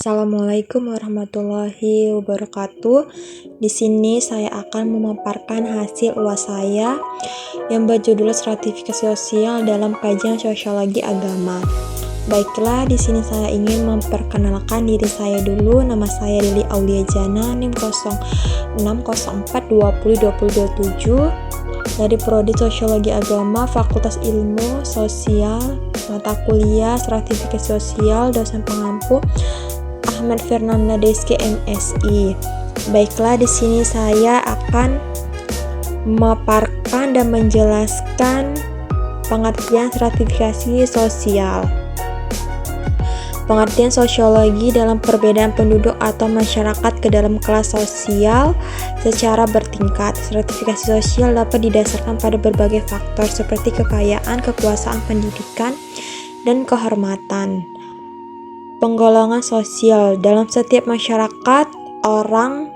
Assalamualaikum warahmatullahi wabarakatuh. Di sini saya akan memaparkan hasil UAS saya yang berjudul Stratifikasi Sosial dalam Kajian Sosiologi Agama. Baiklah, di sini saya ingin memperkenalkan diri saya dulu. Nama saya Lili Aulia Jana, NIM 0604202027 dari Prodi Sosiologi Agama, Fakultas Ilmu Sosial, mata kuliah Stratifikasi Sosial, dosen pengampu Ahmad Fernanda Deski MSI. Baiklah, di sini saya akan memaparkan dan menjelaskan pengertian stratifikasi sosial. Pengertian sosiologi dalam perbedaan penduduk atau masyarakat ke dalam kelas sosial secara bertingkat. Stratifikasi sosial dapat didasarkan pada berbagai faktor seperti kekayaan, kekuasaan, pendidikan, dan kehormatan. Penggolongan sosial dalam setiap masyarakat, orang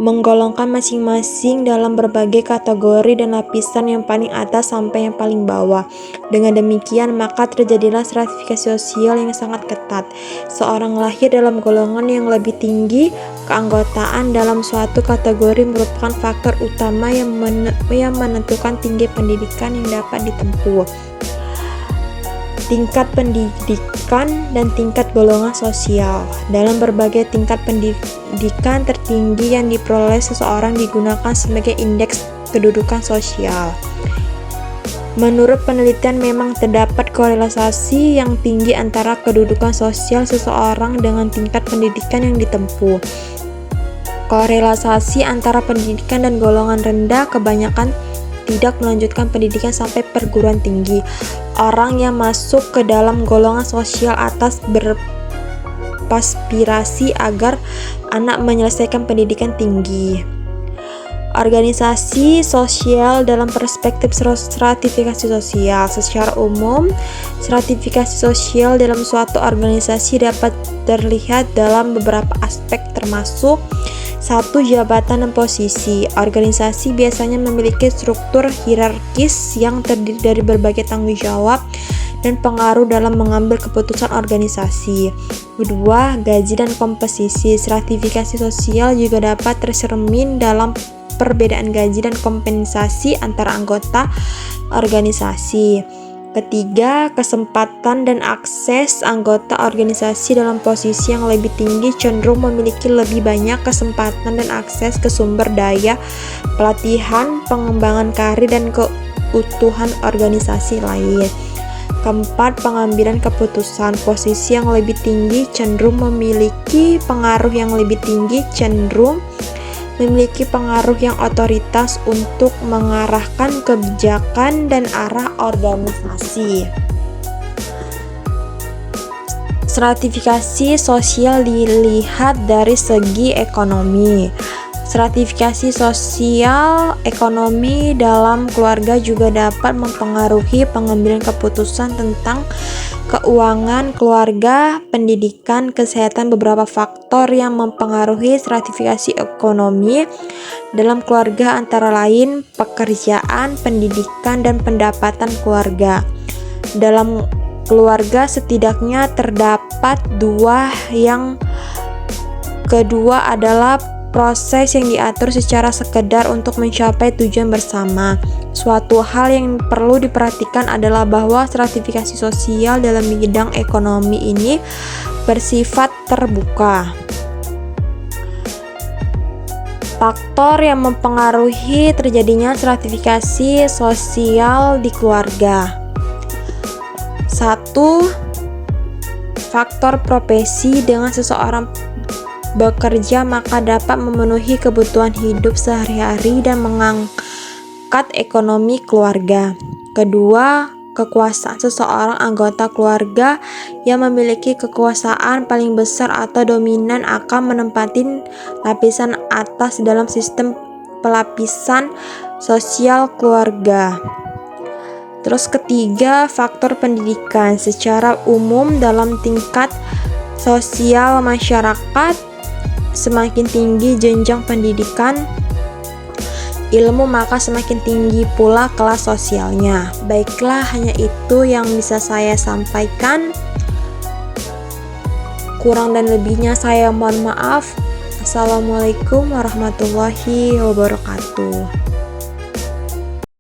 menggolongkan masing-masing dalam berbagai kategori dan lapisan yang paling atas sampai yang paling bawah. Dengan demikian, maka terjadilah stratifikasi sosial yang sangat ketat. Seorang lahir dalam golongan yang lebih tinggi, keanggotaan dalam suatu kategori merupakan faktor utama yang menentukan tinggi pendidikan yang dapat ditempuh. Tingkat pendidikan dan tingkat golongan sosial. Dalam berbagai tingkat pendidikan tertinggi yang diperoleh seseorang digunakan sebagai indeks kedudukan sosial. Menurut penelitian, memang terdapat korelasi yang tinggi antara kedudukan sosial seseorang dengan tingkat pendidikan yang ditempuh. Korelasi antara pendidikan dan golongan rendah kebanyakan tidak melanjutkan pendidikan sampai perguruan tinggi. Orang yang masuk ke dalam golongan sosial atas berpaspirasi agar anak menyelesaikan pendidikan tinggi. Organisasi sosial dalam perspektif stratifikasi sosial. Secara umum, stratifikasi sosial dalam suatu organisasi dapat terlihat dalam beberapa aspek termasuk 1. Jabatan dan posisi. Organisasi biasanya memiliki struktur hierarkis yang terdiri dari berbagai tanggung jawab dan pengaruh dalam mengambil keputusan organisasi. 2. Gaji dan komposisi. Stratifikasi sosial juga dapat tercermin dalam perbedaan gaji dan kompensasi antara anggota organisasi. 3. Kesempatan dan akses. Anggota organisasi dalam posisi yang lebih tinggi cenderung memiliki lebih banyak kesempatan dan akses ke sumber daya, pelatihan, pengembangan karir, dan keutuhan organisasi lain. 4. Pengambilan keputusan. Posisi yang lebih tinggi cenderung memiliki pengaruh yang lebih tinggi, memiliki pengaruh yang otoritas untuk mengarahkan kebijakan dan arah organisasi. Stratifikasi sosial dilihat dari segi ekonomi. Stratifikasi sosial ekonomi dalam keluarga juga dapat mempengaruhi pengambilan keputusan tentang keuangan keluarga, pendidikan, kesehatan. Beberapa faktor yang mempengaruhi stratifikasi ekonomi dalam keluarga antara lain pekerjaan, pendidikan, dan pendapatan keluarga. Dalam keluarga setidaknya terdapat dua, yang kedua adalah proses yang diatur secara sekedar untuk mencapai tujuan bersama. Suatu hal yang perlu diperhatikan adalah bahwa stratifikasi sosial dalam bidang ekonomi ini bersifat terbuka. Faktor yang mempengaruhi terjadinya stratifikasi sosial di keluarga. 1. Faktor profesi. Dengan seseorang bekerja, maka dapat memenuhi kebutuhan hidup sehari-hari dan mengangkat ekonomi keluarga. 2. Kekuasaan. Seseorang anggota keluarga yang memiliki kekuasaan paling besar atau dominan akan menempati lapisan atas dalam sistem pelapisan sosial keluarga. 3. Faktor pendidikan. Secara umum dalam tingkat sosial masyarakat, semakin tinggi jenjang pendidikan ilmu, maka semakin tinggi pula kelas sosialnya. Baiklah, hanya itu yang bisa saya sampaikan. Kurang dan lebihnya saya mohon maaf. Assalamualaikum warahmatullahi wabarakatuh.